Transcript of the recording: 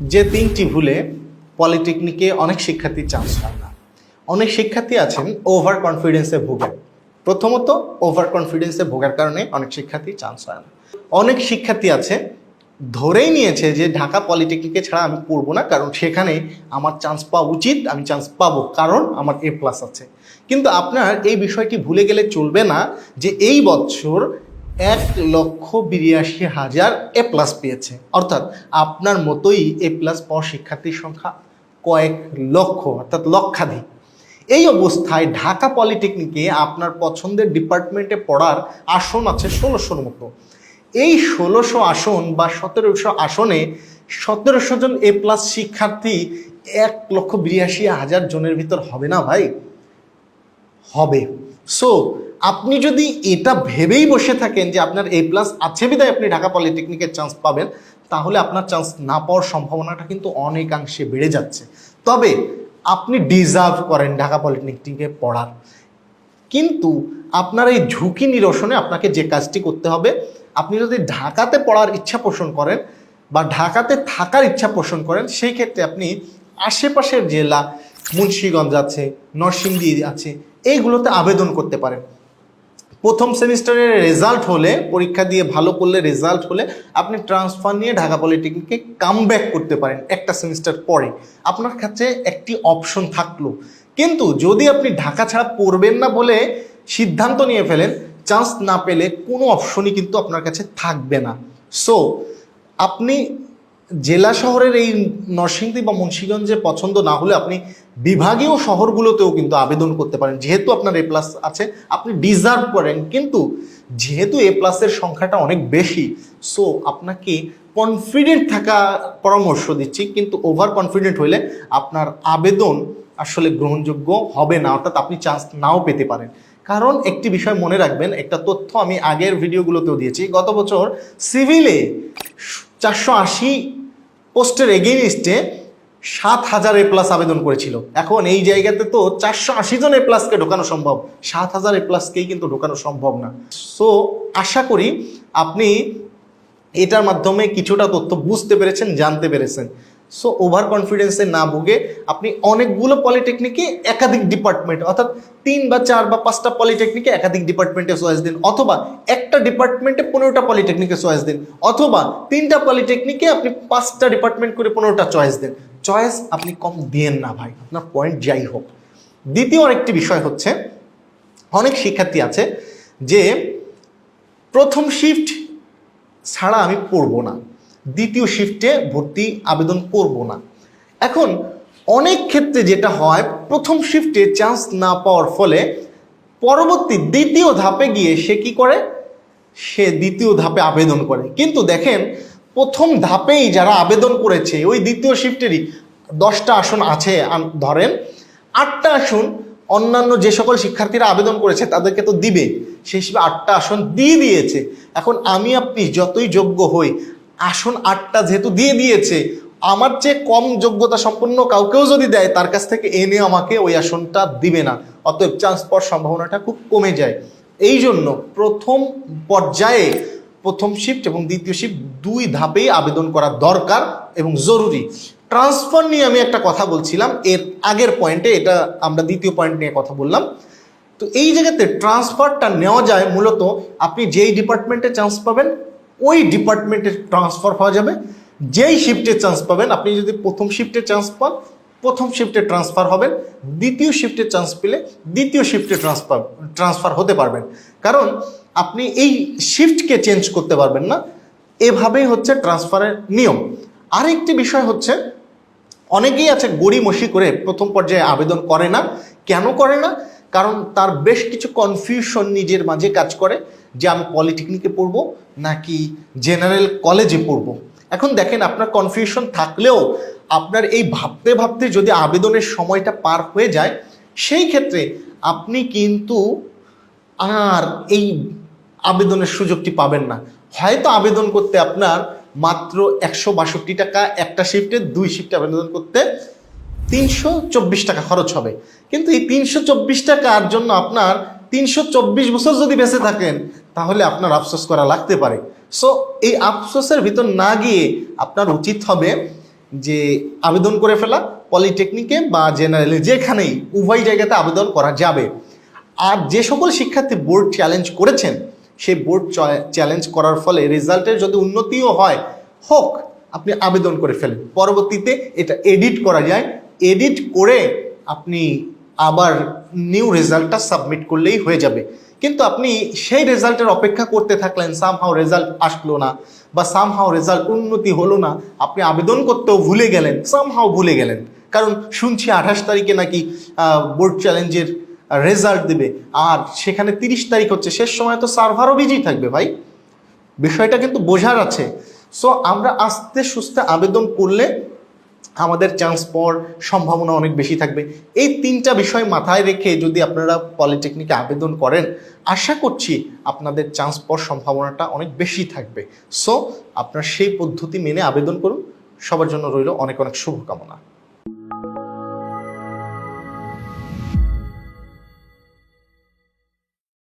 যে তিনটি ভুলে পলিটেকনিকে অনেক শিক্ষার্থী চান্স পায় না। অনেক শিক্ষার্থী আছেন ওভার কনফিডেন্সে ভোগেন। প্রথমত ওভার কনফিডেন্সে ভোগার কারণে অনেক শিক্ষার্থী চান্স হয় না। অনেক শিক্ষার্থী আছে ধরেই নিয়েছে যে ঢাকা পলিটেকনিকে ছাড়া আমি পড়বো না, কারণ সেখানে আমার চান্স পাওয়া উচিত, আমি চান্স পাবো কারণ আমার A+ আছে। কিন্তু আপনার এই বিষয়টি ভুলে গেলে চলবে না যে এই বছর 1,82,000 A+ পেয়েছে, অর্থাৎ আপনার মতোই A+ পাওয়া শিক্ষার্থীর সংখ্যা কয়েক লক্ষ, অর্থাৎ লক্ষাধিক। এই অবস্থায় ঢাকা পলিটেকনিকে আপনার পছন্দের ডিপার্টমেন্টে পড়ার আসন আছে ১৬০০ মতো। এই ১৬০০ আসন বা ১৭০০ আসনে ১৭০০ জন A+ শিক্ষার্থী 1,82,000 জনের ভিতর হবে না ভাই, হবে। সো আপনি যদি এটা ভেবেই বসে থাকেন যে আপনার A+ আছে বিধায় আপনি ঢাকা পলিটেকনিকের চান্স পাবেন, তাহলে আপনার চান্স না পাওয়ার সম্ভাবনাটা কিন্তু অনেকাংশে বেড়ে যাচ্ছে। তবে আপনি ডিজার্ভ করেন ঢাকা পলিটেকনিকে পড়ার, কিন্তু আপনার এই ঝুঁকি নিরসনে আপনাকে যে কাজটি করতে হবে, আপনি যদি ঢাকাতে পড়ার ইচ্ছা পোষণ করেন বা ঢাকাতে থাকার ইচ্ছা পোষণ করেন, সেই ক্ষেত্রে আপনি আশেপাশের জেলা মুন্সিগঞ্জ আছে, নরসিংদী আছে, এইগুলোতে আবেদন করতে পারেন। প্রথম সেমিস্টারের রেজাল্ট হলে, পরীক্ষা দিয়ে ভালো করলে রেজাল্ট হলে আপনি ট্রান্সফার নিয়ে ঢাকা পলিটেকনিকে কামব্যাক করতে পারেন একটা সেমিস্টার পরে, আপনার কাছে একটি অপশন থাকলো। কিন্তু যদি আপনি ঢাকা ছাড়া পড়বেন না বলে সিদ্ধান্ত নিয়ে ফেলেন, চান্স না পেলে কোনো অপশনই কিন্তু আপনার কাছে থাকবে না। সো আপনি জেলা শহরের এই নরসিংদী বা মুন্সিগঞ্জে পছন্দ না হলে আপনি বিভাগীয় শহরগুলোতেও কিন্তু আবেদন করতে পারেন। যেহেতু আপনার A+ আছে, আপনি ডিজার্ভ করেন, কিন্তু যেহেতু A+-এর সংখ্যাটা অনেক বেশি, সো আপনাকে কনফিডেন্ট থাকা পরামর্শ দিচ্ছি। কিন্তু ওভার কনফিডেন্ট হইলে আপনার আবেদন আসলে গ্রহণযোগ্য হবে না, অর্থাৎ আপনি চান্স নাও পেতে পারেন। কারণ একটি বিষয় মনে রাখবেন, একটা তথ্য আমি আগের ভিডিওগুলোতেও দিয়েছি, গত বছর সিভিলে 480 পোস্টের এগেইনস্টে 7,000 A+ আবেদন করেছিল। এখন এই জায়গাতে তো 480 জন A+কে ঢোকানো সম্ভব, 7,000 A+কেই কিন্তু ঢোকানো সম্ভব না। সো আশা করি আপনি এটার মাধ্যমে কিছুটা তথ্য বুঝতে পেরেছেন, জানতে পেরেছেন। সো ওভার কনফিডেন্সে না ভুগে আপনি অনেকগুলো পলিটেকনিকে একাধিক ডিপার্টমেন্ট, অর্থাৎ 3 বা 4 বা 5টা পলিটেকনিকে একাধিক ডিপার্টমেন্টে চয়েস দিন, অথবা একটা ডিপার্টমেন্টে 15টা পলিটেকনিকে চয়েস দিন, অথবা 3টা পলিটেকনিকে আপনি 5টা ডিপার্টমেন্ট করে 15টা চয়েস দিন। চয়েস আপনি কম দিয়েন না ভাই, আপনার পয়েন্ট যাই হোক। দ্বিতীয় আরেকটি বিষয় হচ্ছে, অনেক শিক্ষার্থী আছে যে প্রথম শিফট ছাড়া আমি পড়বো না, দ্বিতীয় শিফটে ভর্তি আবেদন করব না। এখন অনেক ক্ষেত্রে যেটা হয়, প্রথম শিফটে চান্স না পাওয়ার ফলে পরবর্তী দ্বিতীয় ধাপে গিয়ে সে কি করে, সে দ্বিতীয় ধাপে আবেদন করে। কিন্তু দেখেন, প্রথম ধাপেই যারা আবেদন করেছে ওই দ্বিতীয় শিফটেরই 10টা আসন আছে, ধরেন 8টা আসন অন্যান্য যে সকল শিক্ষার্থীরা আবেদন করেছে তাদেরকে তো দিবে, সেই হিসেবে 8টা আসন দিয়ে দিয়েছে। এখন আমি আপনি যতই যোগ্য হই, আসন 8টা যেহেতু দিয়ে দিয়েছে, আমার চেয়ে কম যোগ্যতা সম্পন্ন কাউকেও যদি দেয়, তার কাছ থেকে এনে আমাকে ওই আসনটা দিবে না, অতএব চান্স পাওয়ার সম্ভাবনাটা খুব কমে যায়। এই জন্য প্রথম পর্যায়ে প্রথম শিফট এবং দ্বিতীয় শিফট 2 ধাপেই আবেদন করা দরকার এবং জরুরি। ট্রান্সফার নিয়ে আমি একটা কথা বলছিলাম এর আগের পয়েন্টে, এটা আমরা দ্বিতীয় পয়েন্ট নিয়ে কথা বললাম। তো এই জায়গাতে ট্রান্সফারটা নেওয়া যায় মূলত, আপনি যেই ডিপার্টমেন্টে চান্স পাবেন ওই ডিপার্টমেন্টে ট্রান্সফার হওয়া যাবে। যেই শিফটে চান্স পাবেন, আপনি যদি প্রথম শিফটে চান্স পান প্রথম শিফটে ট্রান্সফার হবেন, দ্বিতীয় শিফটে চান্স পেলে দ্বিতীয় শিফটে ট্রান্সফার হতে পারবেন, কারণ আপনি এই শিফটকে চেঞ্জ করতে পারবেন না। এভাবেই হচ্ছে ট্রান্সফারের নিয়ম। আরেকটি বিষয় হচ্ছে, অনেকেই আছে গড়িমসি করে প্রথম পর্যায়ে আবেদন করে না। কেন করে না? কারণ তার বেশ কিছু কনফিউশন নিজের মাঝে কাজ করে যে আমি পলিটেকনিকে পড়বো নাকি জেনারেল কলেজে পড়বো। এখন দেখেন, আপনার কনফিউশন থাকলেও আপনার এই ভাবতে ভাবতে যদি আবেদনের সময়টা পার হয়ে যায়, সেই ক্ষেত্রে আপনি কিন্তু আর এই আবেদনের সুযোগটি পাবেন না। হয়তো আবেদন করতে আপনার মাত্র 162 টাকা, একটা শিফটে 2 শিফটে আবেদন করতে 324 টাকা খরচ হবে। কিন্তু এই 324 টাকার জন্য আপনার 324 বছর যদি বেঁচে থাকেন, তাহলে আপনার আফসোস করা লাগতে পারে। সো এই আফসোসের ভিতর না গিয়ে আপনার উচিত হবে যে আবেদন করে ফেলা পলিটেকনিকে বা জেনারেলে যেখানেই উভয় জায়গাতে আবেদন করা যাবে। আর যে সকল শিক্ষার্থী বোর্ড চ্যালেঞ্জ করেছেন সেই বোর্ড চ্যালেঞ্জ করার ফলে রেজাল্টের যদি উন্নতিও হয় হোক, আপনি আবেদন করে ফেলেন, পরবর্তীতে এটা এডিট করা যায়, এডিট করে আপনি আবার নিউ রেজাল্টটা সাবমিট করলেই হয়ে যাবে। কিন্তু আপনি সেই রেজাল্টের অপেক্ষা করতে থাকলেন, সামহাও রেজাল্ট আসলো না বা সামহাও রেজাল্ট উন্নতি হলো না, আপনি আবেদন করতেও ভুলে গেলেন, সামহাও ভুলে গেলেন, কারণ শুনছি 28 তারিখে নাকি বোর্ড চ্যালেঞ্জের রেজাল্ট দেবে, আর সেখানে 30 তারিখ হচ্ছে, শেষ সময় তো সার্ভারও বিজি থাকবে ভাই। বিষয়টা কিন্তু বোঝার আছে। সো আমরা আস্তে সুস্তে আবেদন করলে আমাদের চান্স পাওয়ার সম্ভাবনা অনেক বেশি থাকবে। এই 3টা বিষয় মাথায় রেখে যদি আপনারা পলিটেকনিকে আবেদন করেন, আশা করছি আপনাদের চান্স পাওয়ার সম্ভাবনাটা অনেক বেশি থাকবে। সো আপনারা সেই পদ্ধতি মেনে আবেদন করুন। সবার জন্য রইল অনেক অনেক শুভকামনা।